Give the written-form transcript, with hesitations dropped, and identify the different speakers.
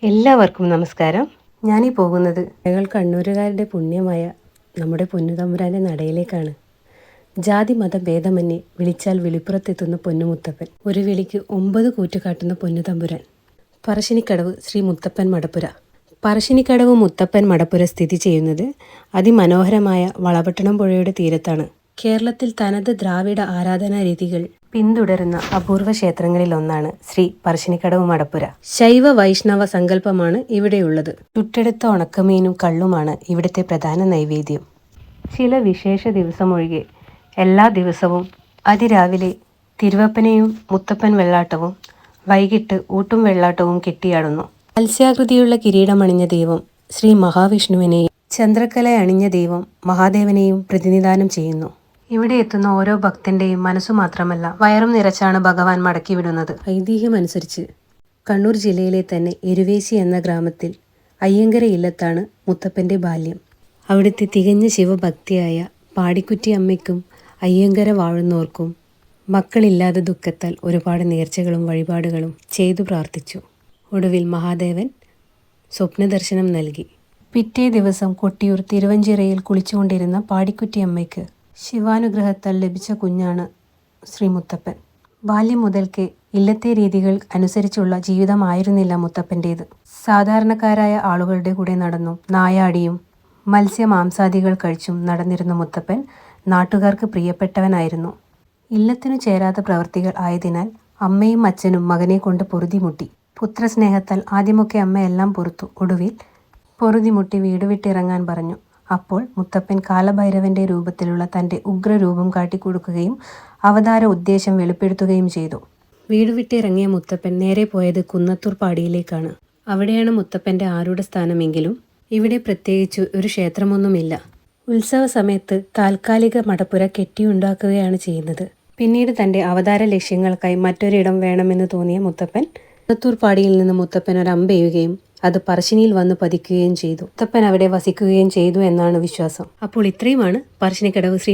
Speaker 1: എല്ലാവർക്കും നമസ്കാരം. ഞാനീ പോകുന്നത് ഞങ്ങൾ കണ്ണൂരുകാരുടെ പുണ്യമായ നമ്മുടെ പൊന്നുതമ്പുരാൻ്റെ നടയിലേക്കാണ്. ജാതി മത ഭേദമന്യേ വിളിച്ചാൽ വിളിപ്പുറത്തെത്തുന്ന പൊന്നുമുത്തപ്പൻ, ഒരു വിളിക്ക് 9 കൂറ്റുകാട്ടുന്ന പൊന്നുതമ്പുരാൻ. പറശ്ശിനിക്കടവ് ശ്രീ മുത്തപ്പൻ മടപ്പുര. പറശ്ശിനിക്കടവ് മുത്തപ്പൻ മടപ്പുര സ്ഥിതി ചെയ്യുന്നത് അതിമനോഹരമായ വളപട്ടണം പുഴയുടെ തീരത്താണ്. കേരളത്തിൽ തനത് ദ്രാവിഡ ആരാധനാ രീതികൾ പിന്തുടരുന്ന അപൂർവ ക്ഷേത്രങ്ങളിൽ ഒന്നാണ് ശ്രീ പറശ്ശിനിക്കടവ് മടപ്പുര. ശൈവ വൈഷ്ണവ സങ്കല്പമാണ് ഇവിടെയുള്ളത്. ചുട്ടെടുത്ത ഉണക്കമീനും കള്ളുമാണ് ഇവിടുത്തെ പ്രധാന നൈവേദ്യം. ചില വിശേഷ ദിവസമൊഴികെ എല്ലാ ദിവസവും അതിരാവിലെ തിരുവപ്പനയും മുത്തപ്പൻ വെള്ളാട്ടവും വൈകിട്ട് ഊട്ടും വെള്ളാട്ടവും കെട്ടിയാടുന്നു. മത്സ്യാകൃതിയുള്ള കിരീടമണിഞ്ഞ ദൈവം ശ്രീ മഹാവിഷ്ണുവിനെയും ചന്ദ്രക്കല അണിഞ്ഞ ദൈവം മഹാദേവനെയും പ്രതിനിധാനം ചെയ്യുന്നു. ഇവിടെ എത്തുന്ന ഓരോ ഭക്തന്റെയും മനസ്സു മാത്രമല്ല, വയറും നിറച്ചാണ് ഭഗവാൻ മടക്കിവിടുന്നത്. ഐതിഹ്യമനുസരിച്ച് കണ്ണൂർ ജില്ലയിലെ തന്നെ എരുവേശി എന്ന ഗ്രാമത്തിൽ അയ്യങ്കര ഇല്ലത്താണ് മുത്തപ്പന്റെ ബാല്യം. അവിടുത്തെ തികഞ്ഞ ശിവഭക്തിയായ പാടിക്കുറ്റി അമ്മയ്ക്കും അയ്യങ്കര വാഴുന്നോർക്കും മക്കളില്ലാതെ ദുഃഖത്താൽ ഒരുപാട് നേർച്ചകളും വഴിപാടുകളും ചെയ്തു പ്രാർത്ഥിച്ചു. ഒടുവിൽ മഹാദേവൻ സ്വപ്നദർശനം നൽകി. പിറ്റേ ദിവസം കൊട്ടിയൂർ തിരുവഞ്ചിറയിൽ കുളിച്ചുകൊണ്ടിരുന്ന പാടിക്കുറ്റിയമ്മയ്ക്ക് ശിവാനുഗ്രഹത്താൽ ലഭിച്ച കുഞ്ഞാണ് ശ്രീ മുത്തപ്പൻ. ബാല്യം മുതൽക്കേ ഇല്ലത്തെ രീതികൾ അനുസരിച്ചുള്ള ജീവിതമായിരുന്നില്ല മുത്തപ്പൻ്റേത്. സാധാരണക്കാരായ ആളുകളുടെ കൂടെ നടന്നും നായാടിയും മത്സ്യമാംസാദികൾ കഴിച്ചും നടന്നിരുന്ന മുത്തപ്പൻ നാട്ടുകാർക്ക് പ്രിയപ്പെട്ടവനായിരുന്നു. ഇല്ലത്തിനു ചേരാത്ത പ്രവൃത്തികൾ ആയതിനാൽ അമ്മയും അച്ഛനും മകനെ കൊണ്ട് പൊറുതിമുട്ടി. പുത്രസ്നേഹത്താൽ ആദ്യമൊക്കെ അമ്മ എല്ലാം പൊറുത്തു. ഒടുവിൽ പൊറുതിമുട്ടി വീട് വിട്ടിറങ്ങാൻ പറഞ്ഞു. അപ്പോൾ മുത്തപ്പൻ കാലഭൈരവന്റെ രൂപത്തിലുള്ള തൻ്റെ ഉഗ്രരൂപം കാട്ടിക്കൊടുക്കുകയും അവതാര ഉദ്ദേശം വെളിപ്പെടുത്തുകയും ചെയ്തു. വീട് വിട്ടിറങ്ങിയ മുത്തപ്പൻ നേരെ പോയത് കുന്നത്തൂർ പാടിയിലേക്കാണ്. അവിടെയാണ് മുത്തപ്പൻ്റെ ആരൂഢ സ്ഥാനമെങ്കിലും ഇവിടെ പ്രത്യേകിച്ച് ഒരു ക്ഷേത്രമൊന്നുമില്ല. ഉത്സവ സമയത്ത് താൽക്കാലിക മടപ്പുര കെട്ടിയുണ്ടാക്കുകയാണ് ചെയ്യുന്നത്. പിന്നീട് തൻ്റെ അവതാര ലക്ഷ്യങ്ങൾക്കായി മറ്റൊരിടം വേണമെന്ന് തോന്നിയ മുത്തപ്പൻ കുന്നത്തൂർ പാടിയിൽ നിന്ന് മുത്തപ്പൻ ഒരു അമ്പെയ്യുകയും അത് പറശ്ശിനിയിൽ വന്ന് പതിക്കുകയും ചെയ്തു. മുത്തപ്പൻ അവിടെ വസിക്കുകയും ചെയ്തു എന്നാണ് വിശ്വാസം. അപ്പോൾ ഇത്രയുമാണ് പറശ്ശിനിക്കടവ് ശ്രീ